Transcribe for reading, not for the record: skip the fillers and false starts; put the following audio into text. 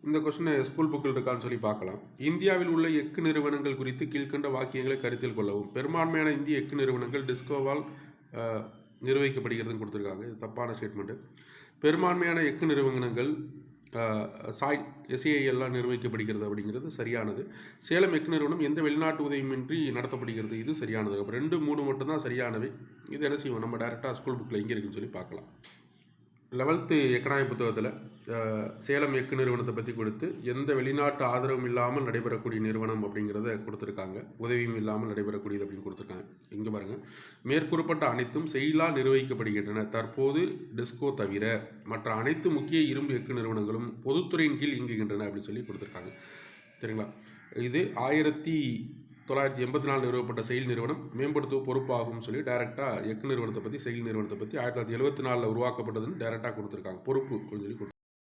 இந்த கொஸ்டினை ஸ்கூல் புக்கில் இருக்கான்னு சொல்லி பார்க்கலாம். இந்தியாவில் உள்ள எஃகு நிறுவனங்கள் குறித்து கீழ்கண்ட வாக்கியங்களை கருத்தில் கொள்ளவும். பெரும்பான்மையான இந்திய எஃகு நிறுவனங்கள் டிஸ்கோவால் நிர்வகிக்கப்படுகிறதுன்னு கொடுத்துருக்காங்க. இது தப்பான ஸ்டேட்மெண்ட்டு. பெரும்பான்மையான எஃகு நிறுவனங்கள் எஸ்ஏஐஎல்லாம் நிர்வகிக்கப்படுகிறது அப்படிங்கிறது சரியானது. சேலம் எஃகு நிறுவனம் எந்த வெளிநாட்டு உதவியுமின்றி நடத்தப்படுகிறது, இது சரியானது. அப்போ 2, 3 மட்டும்தான் சரியானவை. இது என்ன செய்வோம், நம்ம டேரெக்டாக ஸ்கூல் புக்கில் எங்கே இருக்குன்னு சொல்லி பார்க்கலாம். 11th எக்கனாமி புத்தகத்தில் சேலம் எஃகு நிறுவனத்தை பற்றி கொடுத்து எந்த வெளிநாட்டு ஆதரவும் இல்லாமல் நடைபெறக்கூடிய நிறுவனம் அப்படிங்கிறத கொடுத்துருக்காங்க. உதவியும் இல்லாமல் நடைபெறக்கூடியது அப்படின்னு கொடுத்துருக்காங்க. இங்கே பாருங்கள், மேற்கூறப்பட்ட அனைத்தும் செயலால் நிர்வகிக்கப்படுகின்றன. தற்போது டிஸ்கோ தவிர மற்ற அனைத்து முக்கிய இரும்பு எஃகு நிறுவனங்களும் பொதுத்துறையின் கீழ் இயங்குகின்றன அப்படின்னு சொல்லி கொடுத்துருக்காங்க. சரிங்களா? இது 1984 நிறுவப்பட்ட செயல் நிறுவனம் மேம்படுத்துவ பொறுப்பாகும் சொல்லி டைரெக்டாக எஃகு நிறுவனத்தை பற்றி செயல் நிறுவனத்தை பற்றி 1974 உருவாக்கப்பட்டதுன்னு டைரெக்டாக கொடுத்துருக்காங்க. பொறுப்பு சொல்லி